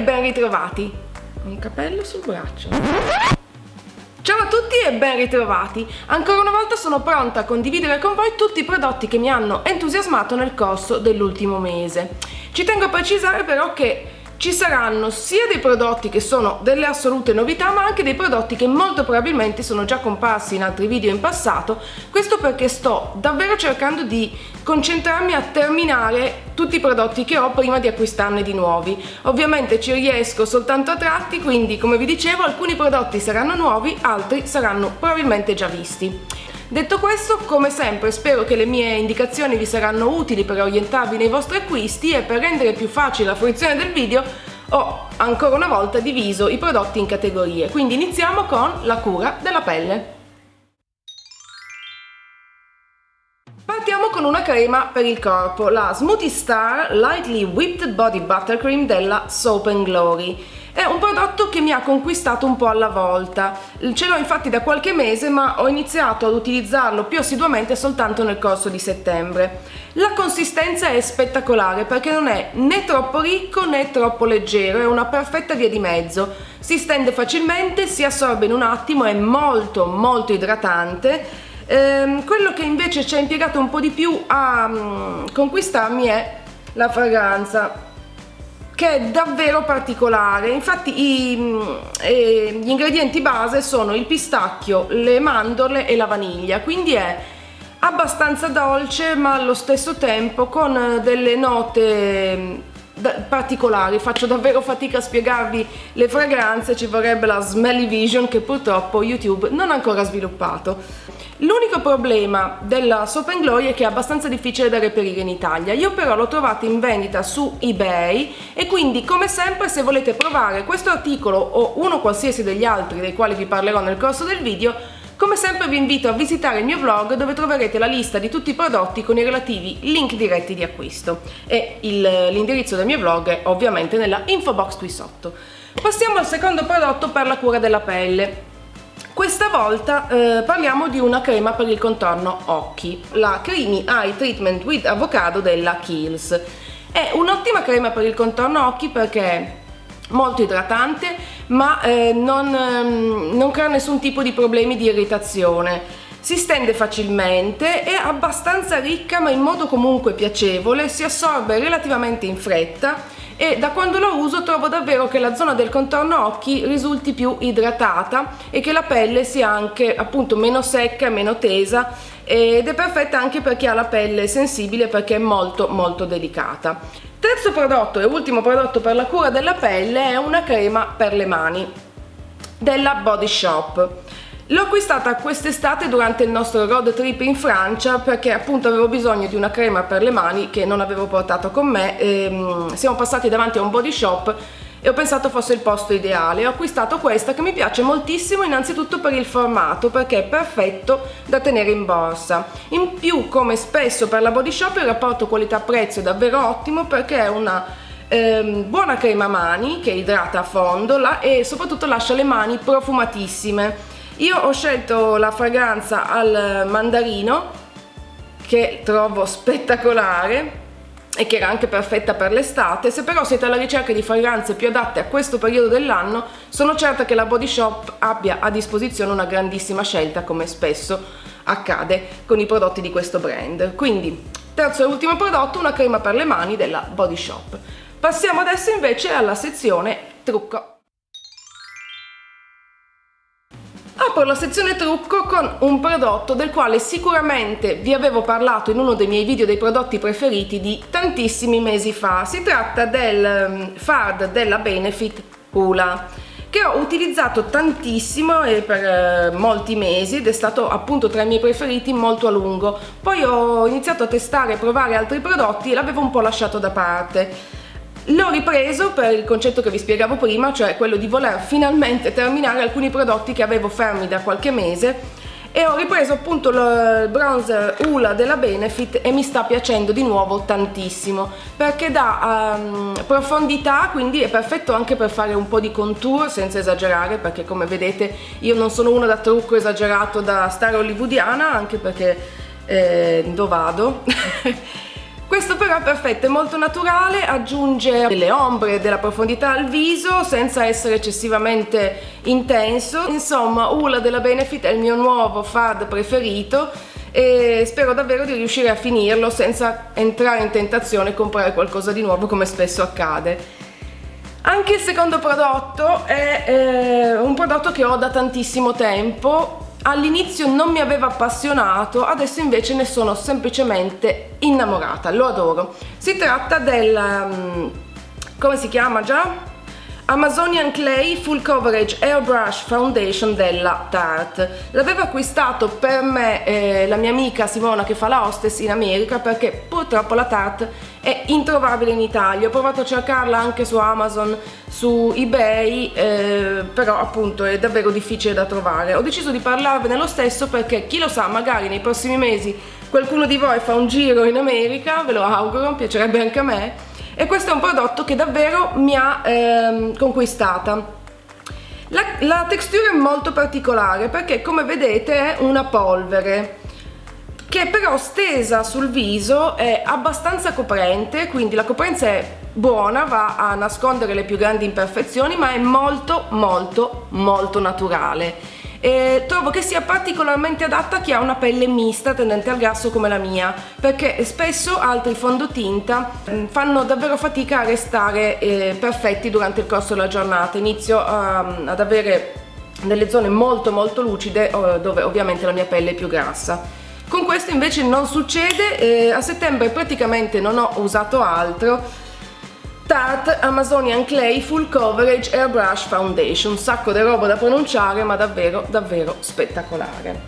ben ritrovati. Un capello sul braccio. Ciao a tutti e ben ritrovati. Ancora una volta sono pronta a condividere con voi tutti i prodotti che mi hanno entusiasmato nel corso dell'ultimo mese. Ci tengo a precisare però che ci saranno sia dei prodotti che sono delle assolute novità, ma anche dei prodotti che molto probabilmente sono già comparsi in altri video in passato. Questo perché sto davvero cercando di concentrarmi a terminare tutti i prodotti che ho prima di acquistarne di nuovi. Ovviamente ci riesco soltanto a tratti, quindi come vi dicevo alcuni prodotti saranno nuovi, altri saranno probabilmente già visti. Detto questo, come sempre spero che le mie indicazioni vi saranno utili per orientarvi nei vostri acquisti, e per rendere più facile la fruizione del video ho ancora una volta diviso i prodotti in categorie. Quindi iniziamo con la cura della pelle. Partiamo con una crema per il corpo, la Smoothie Star Lightly Whipped Body Buttercream della Soap & Glory. È un prodotto che mi ha conquistato un po' alla volta. Ce l'ho infatti da qualche mese, ma ho iniziato ad utilizzarlo più assiduamente soltanto nel corso di settembre. La consistenza è spettacolare perché non è né troppo ricco né troppo leggero, è una perfetta via di mezzo. Si stende facilmente, si assorbe in un attimo, è molto molto idratante. Quello che invece ci ha impiegato un po' di più a conquistarmi è la fragranza, che è davvero particolare. Infatti gli ingredienti base sono il pistacchio, le mandorle e la vaniglia, quindi è abbastanza dolce ma allo stesso tempo con delle note particolari. Faccio davvero fatica a spiegarvi le fragranze, ci vorrebbe la Smelly Vision che purtroppo YouTube non ha ancora sviluppato. L'unico problema della Soap & Glory è che è abbastanza difficile da reperire in Italia. Io però l'ho trovata in vendita su eBay e quindi, come sempre, se volete provare questo articolo o uno qualsiasi degli altri dei quali vi parlerò nel corso del video, come sempre vi invito a visitare il mio blog, dove troverete la lista di tutti i prodotti con i relativi link diretti di acquisto, e l'indirizzo del mio blog è ovviamente nella info box qui sotto. Passiamo al secondo prodotto per la cura della pelle. Questa volta parliamo di una crema per il contorno occhi, la Creamy Eye Treatment with Avocado della Kiehl's. È un'ottima crema per il contorno occhi perché è molto idratante, ma non crea nessun tipo di problemi di irritazione. Si stende facilmente, è abbastanza ricca ma in modo comunque piacevole, si assorbe relativamente in fretta e da quando lo uso trovo davvero che la zona del contorno occhi risulti più idratata e che la pelle sia anche appunto meno secca, meno tesa, ed è perfetta anche per chi ha la pelle sensibile perché è molto molto delicata. Terzo prodotto e ultimo prodotto per la cura della pelle è una crema per le mani della Body Shop. L'ho acquistata quest'estate durante il nostro road trip in Francia perché appunto avevo bisogno di una crema per le mani che non avevo portato con me. Siamo passati davanti a un body shop e ho pensato fosse il posto ideale. Ho acquistato questa che mi piace moltissimo, innanzitutto per il formato, perché è perfetto da tenere in borsa. In più, come spesso per la Body Shop, il rapporto qualità-prezzo è davvero ottimo perché è una buona crema mani che idrata a fondo e soprattutto lascia le mani profumatissime. Io ho scelto la fragranza al mandarino, che trovo spettacolare e che era anche perfetta per l'estate. Se però siete alla ricerca di fragranze più adatte a questo periodo dell'anno, sono certa che la Body Shop abbia a disposizione una grandissima scelta, come spesso accade con i prodotti di questo brand. Quindi, terzo e ultimo prodotto, una crema per le mani della Body Shop. Passiamo adesso invece alla sezione trucco. Apro la sezione trucco con un prodotto del quale sicuramente vi avevo parlato in uno dei miei video dei prodotti preferiti di tantissimi mesi fa. Si tratta del Fard della Benefit Hoola, che ho utilizzato tantissimo e per molti mesi ed è stato appunto tra i miei preferiti molto a lungo. Poi ho iniziato a testare e provare altri prodotti e l'avevo un po' lasciato da parte. L'ho ripreso per il concetto che vi spiegavo prima, cioè quello di voler finalmente terminare alcuni prodotti che avevo fermi da qualche mese, e ho ripreso appunto il bronzer Hoola della Benefit e mi sta piacendo di nuovo tantissimo perché dà profondità, quindi è perfetto anche per fare un po' di contour senza esagerare, perché come vedete io non sono una da trucco esagerato da star hollywoodiana, anche perché dove vado Questo però è perfetto, è molto naturale, aggiunge delle ombre e della profondità al viso senza essere eccessivamente intenso. Insomma, Hoola della Benefit è il mio nuovo fad preferito e spero davvero di riuscire a finirlo senza entrare in tentazione e comprare qualcosa di nuovo come spesso accade. Anche il secondo prodotto è un prodotto che ho da tantissimo tempo. All'inizio non mi aveva appassionato, adesso invece ne sono semplicemente innamorata, lo adoro. Si tratta del, come si chiama già? Amazonian Clay Full Coverage Airbrush Foundation della Tarte. L'avevo acquistato per me la mia amica Simona che fa la hostess in America, perché purtroppo la Tarte è introvabile in Italia. Ho provato a cercarla anche su Amazon, su eBay, però appunto è davvero difficile da trovare. Ho deciso di parlarvene lo stesso perché chi lo sa, magari nei prossimi mesi qualcuno di voi fa un giro in America, ve lo auguro, piacerebbe anche a me. E questo è un prodotto che davvero mi ha conquistata. La textura è molto particolare perché, come vedete, è una polvere che però stesa sul viso è abbastanza coprente, quindi la coprenza è buona, va a nascondere le più grandi imperfezioni, ma è molto molto molto naturale. E trovo che sia particolarmente adatta a chi ha una pelle mista tendente al grasso come la mia, perché spesso altri fondotinta fanno davvero fatica a restare perfetti durante il corso della giornata. Inizio ad avere delle zone molto molto lucide dove ovviamente la mia pelle è più grassa. Con questo invece non succede. A settembre praticamente non ho usato altro. Tarte Amazonian Clay Full Coverage Airbrush Foundation, un sacco di roba da pronunciare, ma davvero davvero spettacolare.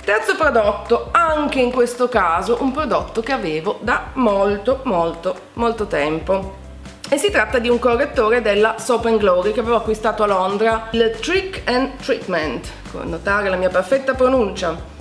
Terzo prodotto, anche in questo caso un prodotto che avevo da molto molto molto tempo, e si tratta di un correttore della Soap & Glory che avevo acquistato a Londra, il Trick and Treatment, notare la mia perfetta pronuncia.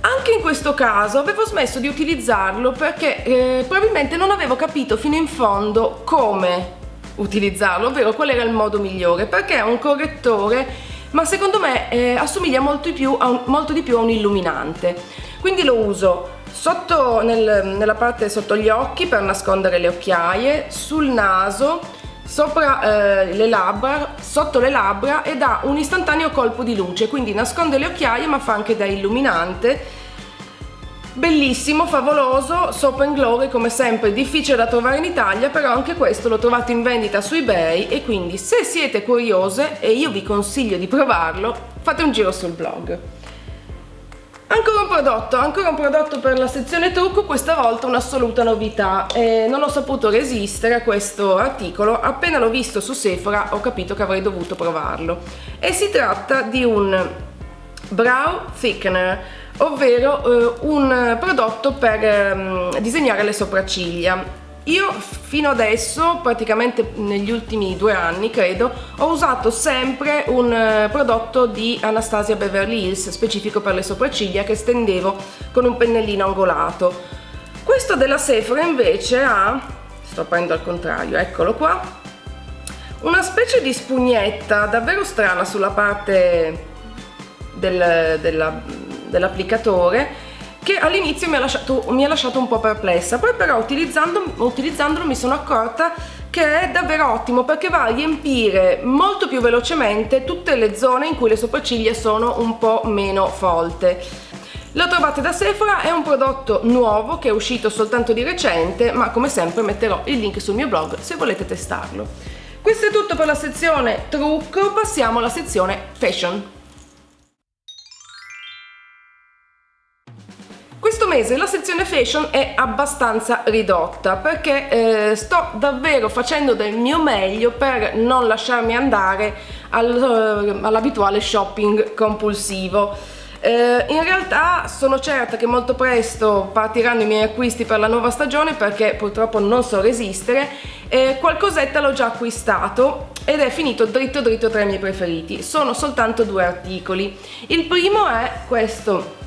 Anche in questo caso avevo smesso di utilizzarlo perché probabilmente non avevo capito fino in fondo come utilizzarlo, ovvero qual era il modo migliore, perché è un correttore, ma secondo me assomiglia molto di più a un illuminante. Quindi lo uso sotto nella parte sotto gli occhi per nascondere le occhiaie, sul naso, sopra le labbra, sotto le labbra, e dà un istantaneo colpo di luce, quindi nasconde le occhiaie ma fa anche da illuminante. Bellissimo, favoloso, Soap & Glory come sempre, difficile da trovare in Italia, però anche questo l'ho trovato in vendita su eBay, e quindi se siete curiose, e io vi consiglio di provarlo, fate un giro sul blog. Ancora un prodotto per la sezione trucco, questa volta un'assoluta novità. Non ho saputo resistere a questo articolo, appena l'ho visto su Sephora ho capito che avrei dovuto provarlo. E si tratta di un Brow Thickener, ovvero un prodotto per disegnare le sopracciglia. Io fino adesso, praticamente negli ultimi 2 anni credo, ho usato sempre un prodotto di Anastasia Beverly Hills specifico per le sopracciglia che stendevo con un pennellino angolato. Questo della Sephora invece ha, sto aprendo al contrario, eccolo qua, una specie di spugnetta davvero strana sulla parte dell'applicatore, che all'inizio mi ha lasciato un po' perplessa, poi però utilizzandolo mi sono accorta che è davvero ottimo perché va a riempire molto più velocemente tutte le zone in cui le sopracciglia sono un po' meno folte. Lo trovate da Sephora, è un prodotto nuovo che è uscito soltanto di recente, ma come sempre metterò il link sul mio blog se volete testarlo. Questo è tutto per la sezione trucco, passiamo alla sezione fashion. Questo mese la sezione fashion è abbastanza ridotta perché sto davvero facendo del mio meglio per non lasciarmi andare all'abituale shopping compulsivo. In realtà sono certa che molto presto partiranno i miei acquisti per la nuova stagione, perché purtroppo non so resistere. Qualcosetta l'ho già acquistato ed è finito dritto dritto tra i miei preferiti. Sono soltanto 2 articoli. Il primo è questo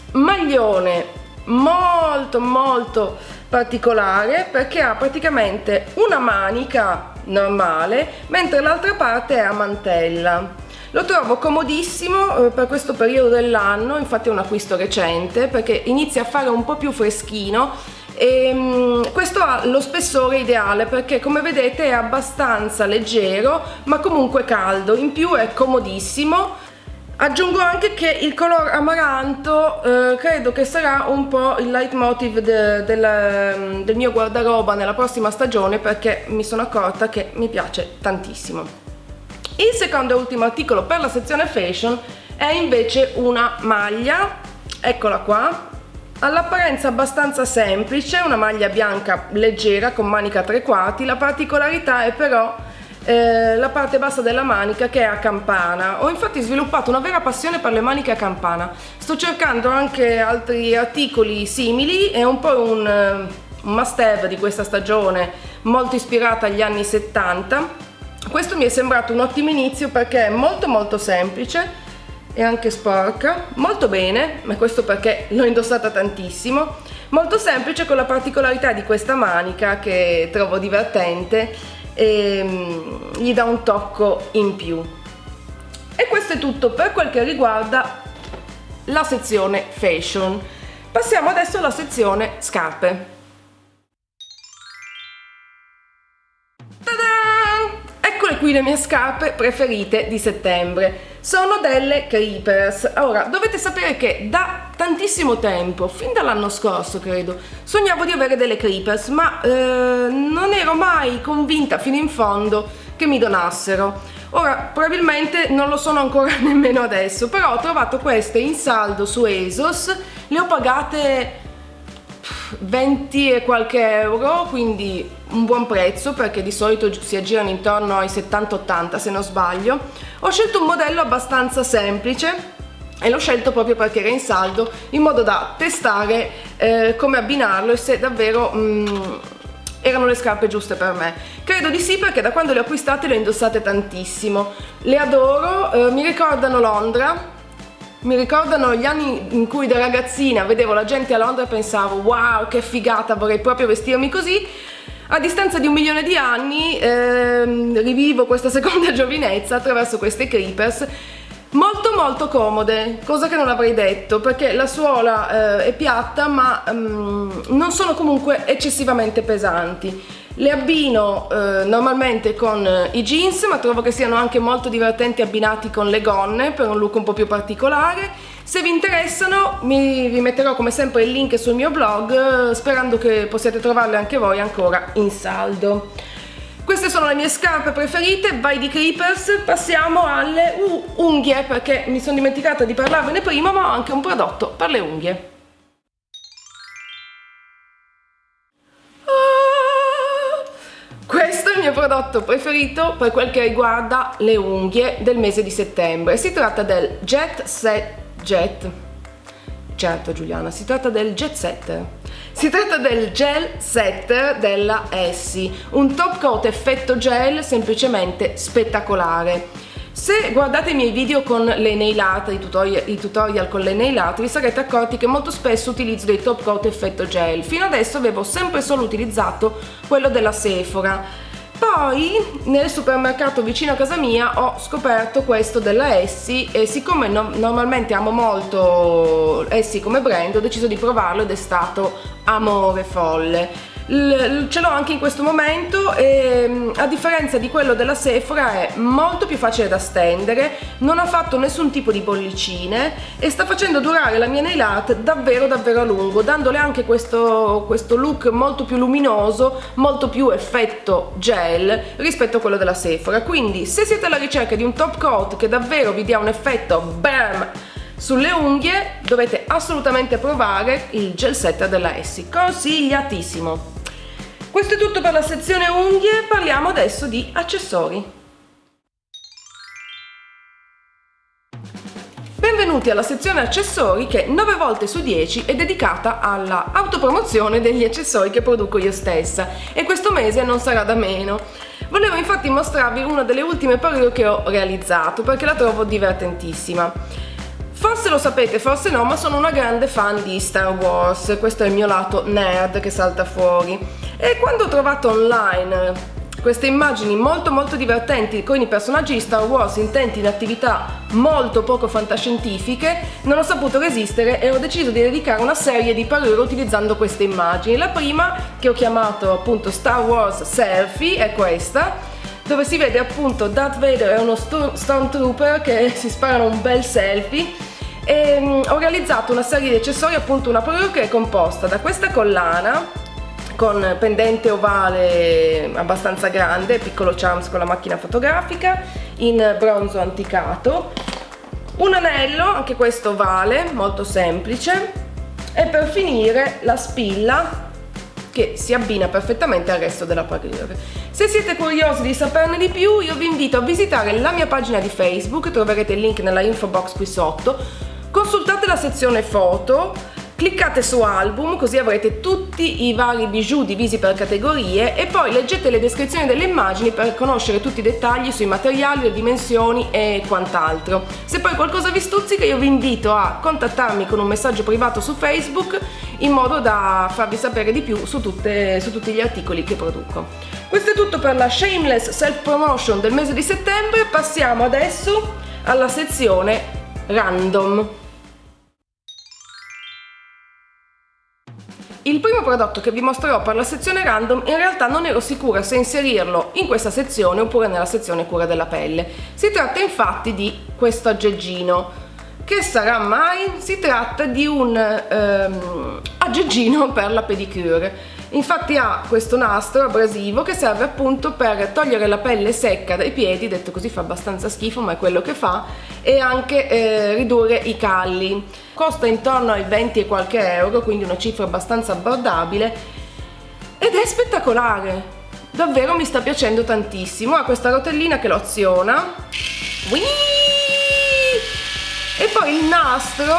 maglione molto molto particolare perché ha praticamente una manica normale mentre l'altra parte è a mantella. Lo trovo comodissimo per questo periodo dell'anno, infatti è un acquisto recente perché inizia a fare un po' più freschino e questo ha lo spessore ideale perché come vedete è abbastanza leggero ma comunque caldo, in più è comodissimo. Aggiungo anche che il color amaranto credo che sarà un po' il leitmotiv del mio guardaroba nella prossima stagione perché mi sono accorta che mi piace tantissimo. Il secondo e ultimo articolo per la sezione fashion è invece una maglia, eccola qua, all'apparenza abbastanza semplice, una maglia bianca leggera con manica a 3/4, la particolarità è però la parte bassa della manica che è a campana. Ho infatti sviluppato una vera passione per le maniche a campana, sto cercando anche altri articoli simili, è un po' un must have di questa stagione, molto ispirata agli anni 70. Questo mi è sembrato un ottimo inizio perché è molto semplice e anche sporca, molto bene, ma questo perché l'ho indossata tantissimo, molto semplice con la particolarità di questa manica che trovo divertente e gli dà un tocco in più. E questo è tutto per quel che riguarda la sezione fashion. Passiamo adesso alla sezione scarpe. Ta-da! Eccole qui le mie scarpe preferite di settembre. Sono delle Creepers. Ora, dovete sapere che da tantissimo tempo, fin dall'anno scorso credo, sognavo di avere delle Creepers, ma non ero mai convinta fino in fondo che mi donassero. Ora, probabilmente non lo sono ancora nemmeno adesso, però ho trovato queste in saldo su ASOS, le ho pagate 20 e qualche euro, quindi un buon prezzo perché di solito si aggirano intorno ai 70-80 se non sbaglio. Ho scelto un modello abbastanza semplice e l'ho scelto proprio perché era in saldo, in modo da testare come abbinarlo e se davvero erano le scarpe giuste per me. Credo di sì perché da quando le ho acquistate le ho indossate tantissimo, le adoro, mi ricordano Londra. Mi ricordano gli anni in cui da ragazzina vedevo la gente a Londra e pensavo wow che figata, vorrei proprio vestirmi così. A distanza di 1 milione di anni rivivo questa seconda giovinezza attraverso queste Creepers molto comode, cosa che non avrei detto perché la suola è piatta ma non sono comunque eccessivamente pesanti. Le abbino normalmente con i jeans, ma trovo che siano anche molto divertenti abbinati con le gonne per un look un po' più particolare. Se vi interessano vi metterò come sempre il link sul mio blog, sperando che possiate trovarle anche voi ancora in saldo. Queste sono le mie scarpe preferite, by the Creepers. Passiamo alle unghie, perché mi sono dimenticata di parlarvene prima, ma ho anche un prodotto per le unghie. Questo è il mio prodotto preferito per quel che riguarda le unghie del mese di settembre. Si tratta del Certo Giuliana, si tratta del Jet Setter. Si tratta del Gel Setter della Essie, un top coat effetto gel semplicemente spettacolare. Se guardate i miei video con le nail art, i tutorial con le nail art, vi sarete accorti che molto spesso utilizzo dei top coat effetto gel. Fino adesso avevo sempre solo utilizzato quello della Sephora. Poi nel supermercato vicino a casa mia ho scoperto questo della Essie e siccome normalmente amo molto Essie come brand, ho deciso di provarlo ed è stato amore folle. Ce l'ho anche in questo momento e a differenza di quello della Sephora è molto più facile da stendere, non ha fatto nessun tipo di bollicine e sta facendo durare la mia nail art davvero a lungo, dandole anche questo look molto più luminoso, molto più effetto gel rispetto a quello della Sephora. Quindi se siete alla ricerca di un top coat che davvero vi dia un effetto BAM sulle unghie, dovete assolutamente provare il Gel Setter della Essie, consigliatissimo. Questo è tutto per la sezione unghie, parliamo adesso di accessori. Benvenuti alla sezione accessori che 9 volte su 10 è dedicata alla autopromozione degli accessori che produco io stessa e questo mese non sarà da meno. Volevo infatti mostrarvi una delle ultime parure che ho realizzato perché la trovo divertentissima. Forse lo sapete, forse no, ma sono una grande fan di Star Wars, questo è il mio lato nerd che salta fuori. E quando ho trovato online queste immagini molto divertenti con i personaggi di Star Wars intenti in attività molto poco fantascientifiche, non ho saputo resistere e ho deciso di dedicare una serie di parure utilizzando queste immagini. La prima, che ho chiamato appunto Star Wars Selfie, è questa, dove si vede appunto Darth Vader e uno Stormtrooper che si sparano un bel selfie. E ho realizzato una serie di accessori, appunto una parure che è composta da questa collana con pendente ovale abbastanza grande, piccolo charms con la macchina fotografica in bronzo anticato, un anello, anche questo ovale, molto semplice, e per finire la spilla che si abbina perfettamente al resto della parure. Se siete curiosi di saperne di più, io vi invito a visitare la mia pagina di Facebook, troverete il link nella info box qui sotto, consultate la sezione foto, cliccate su album, così avrete tutti i vari bijou divisi per categorie e poi leggete le descrizioni delle immagini per conoscere tutti i dettagli sui materiali, le dimensioni e quant'altro. Se poi qualcosa vi stuzzica, io vi invito a contattarmi con un messaggio privato su Facebook in modo da farvi sapere di più su tutti gli articoli che produco. Questo è tutto per la Shameless Self Promotion del mese di settembre. Passiamo adesso alla sezione Random. Il primo prodotto che vi mostrerò per la sezione random in realtà non ero sicura se inserirlo in questa sezione oppure nella sezione cura della pelle. Si tratta infatti di questo aggeggino. Che sarà mai? Si tratta di un aggeggino per la pedicure. Infatti ha questo nastro abrasivo che serve appunto per togliere la pelle secca dai piedi, detto così fa abbastanza schifo ma è quello che fa, e anche ridurre i calli. Costa intorno ai 20 e qualche euro, quindi una cifra abbastanza abbordabile ed è spettacolare, davvero mi sta piacendo tantissimo. Ha questa rotellina che lo aziona. Whee! E poi il nastro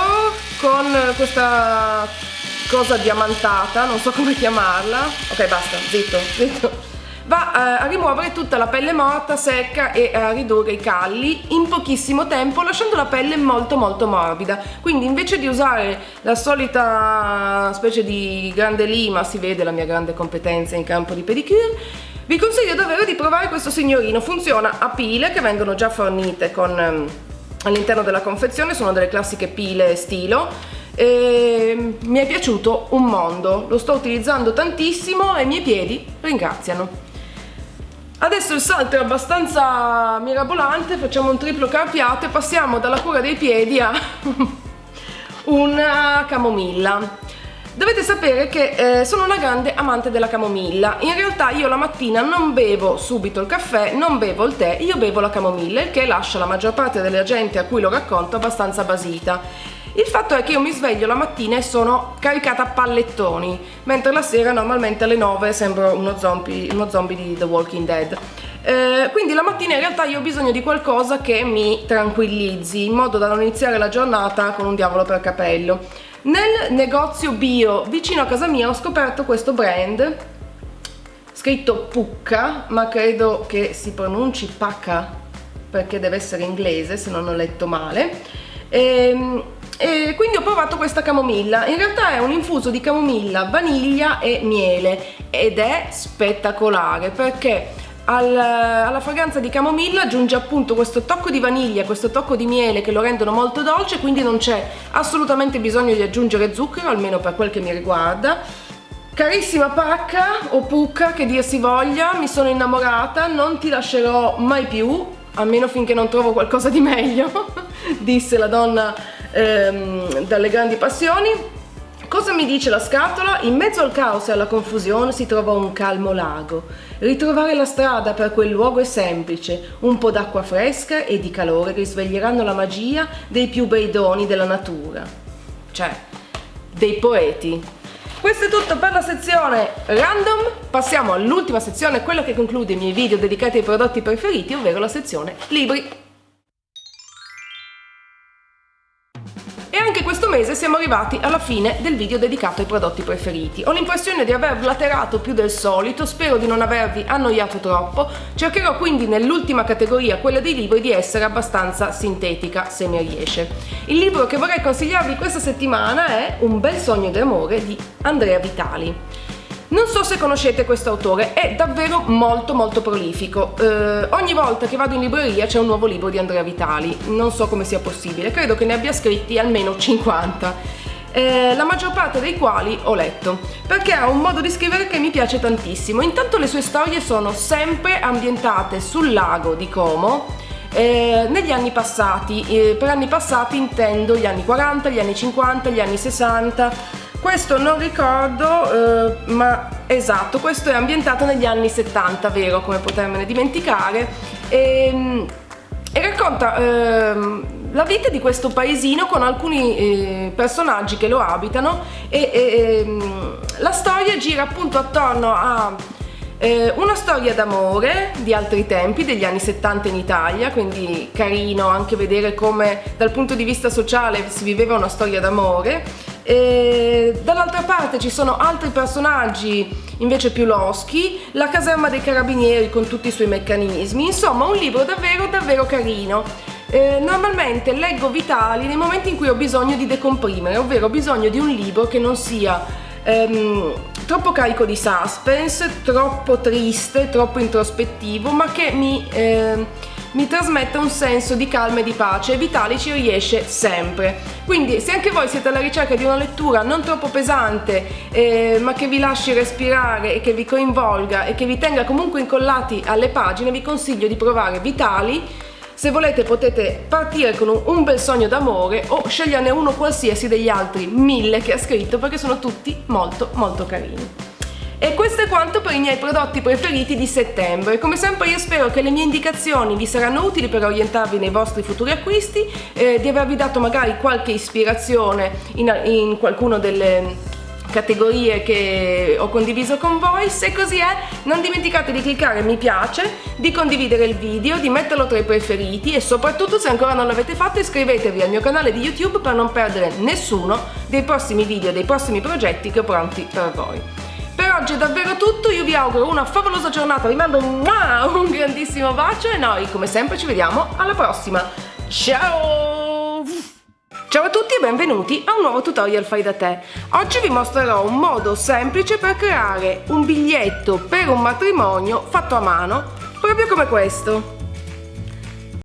con questa cosa diamantata, non so come chiamarla, ok basta, zitto, va a rimuovere tutta la pelle morta, secca e a ridurre i calli in pochissimo tempo, lasciando la pelle molto morbida. Quindi invece di usare la solita specie di grande lima, si vede la mia grande competenza in campo di pedicure, vi consiglio davvero di provare questo signorino. Funziona a pile che vengono già fornite all'interno della confezione, sono delle classiche pile stilo. E mi è piaciuto un mondo, lo sto utilizzando tantissimo e i miei piedi ringraziano. Adesso il salto è abbastanza mirabolante, facciamo un triplo carpiato e passiamo dalla cura dei piedi a una camomilla. Dovete sapere che sono una grande amante della camomilla. In realtà io la mattina non bevo subito il caffè, non bevo il tè, io bevo la camomilla, il che lascia la maggior parte della gente a cui lo racconto abbastanza basita. Il fatto è che io mi sveglio la mattina e sono caricata a pallettoni, mentre la sera normalmente alle 9 sembro uno zombie di The Walking Dead. Quindi la mattina in realtà io ho bisogno di qualcosa che mi tranquillizzi, in modo da non iniziare la giornata con un diavolo per capello. Nel negozio bio vicino a casa mia ho scoperto questo brand, scritto Pucca, ma credo che si pronunci Pacca, perché deve essere inglese se non ho letto male. E quindi ho provato questa camomilla. In realtà è un infuso di camomilla, vaniglia e miele ed è spettacolare perché alla fragranza di camomilla aggiunge appunto questo tocco di vaniglia, questo tocco di miele che lo rendono molto dolce, quindi non c'è assolutamente bisogno di aggiungere zucchero, almeno per quel che mi riguarda. Carissima Pacca o Pucca che dir si voglia, mi sono innamorata, non ti lascerò mai più, almeno finché non trovo qualcosa di meglio, disse la donna dalle grandi passioni. Cosa mi dice la scatola? In mezzo al caos e alla confusione si trova un calmo lago. Ritrovare la strada per quel luogo è semplice, un po' d'acqua fresca e di calore risveglieranno la magia dei più bei doni della natura, cioè dei poeti. Questo è tutto per la sezione random, passiamo all'ultima sezione, quella che conclude i miei video dedicati ai prodotti preferiti, ovvero la sezione libri. E anche questo mese siamo arrivati alla fine del video dedicato ai prodotti preferiti. Ho l'impressione di aver blaterato più del solito, spero di non avervi annoiato troppo, cercherò quindi nell'ultima categoria, quella dei libri, di essere abbastanza sintetica se mi riesce. Il libro che vorrei consigliarvi questa settimana è Un bel sogno d'amore di Andrea Vitali. Non so se conoscete questo autore, è davvero molto molto prolifico. Ogni volta che vado in libreria c'è un nuovo libro di Andrea Vitali, non so come sia possibile, credo che ne abbia scritti almeno 50. La maggior parte dei quali ho letto, perché ha un modo di scrivere che mi piace tantissimo. Intanto le sue storie sono sempre ambientate sul lago di Como, negli anni passati. Per anni passati intendo gli anni 40, gli anni 50, gli anni 60. Questo non ricordo, ma esatto, questo è ambientato negli anni 70, vero, come potermene dimenticare, e racconta la vita di questo paesino con alcuni personaggi che lo abitano, e la storia gira appunto attorno a una storia d'amore di altri tempi, degli anni 70 in Italia, quindi carino anche vedere come dal punto di vista sociale si viveva una storia d'amore. Dall'altra parte ci sono altri personaggi invece più loschi, la caserma dei carabinieri con tutti i suoi meccanismi, insomma un libro davvero davvero carino. Normalmente leggo Vitali nei momenti in cui ho bisogno di decomprimere, ovvero ho bisogno di un libro che non sia troppo carico di suspense, troppo triste, troppo introspettivo, ma che mi trasmetta un senso di calma e di pace, e Vitali ci riesce sempre. Quindi se anche voi siete alla ricerca di una lettura non troppo pesante, ma che vi lasci respirare e che vi coinvolga e che vi tenga comunque incollati alle pagine, vi consiglio di provare Vitali. Se volete potete partire con un bel sogno d'amore o sceglierne uno qualsiasi degli altri 1000 che ha scritto, perché sono tutti molto molto carini. E questo è quanto per i miei prodotti preferiti di settembre. Come sempre io spero che le mie indicazioni vi saranno utili per orientarvi nei vostri futuri acquisti, di avervi dato magari qualche ispirazione in qualcuno delle categorie che ho condiviso con voi. Se così è, non dimenticate di cliccare mi piace, di condividere il video, di metterlo tra i preferiti e soprattutto, se ancora non l'avete fatto, iscrivetevi al mio canale di YouTube per non perdere nessuno dei prossimi video, dei prossimi progetti che ho pronti per voi. Per oggi è davvero tutto, io vi auguro una favolosa giornata, vi mando un grandissimo bacio e noi come sempre ci vediamo alla prossima. Ciao! Ciao a tutti e benvenuti a un nuovo tutorial fai da te. Oggi vi mostrerò un modo semplice per creare un biglietto per un matrimonio fatto a mano, proprio come questo.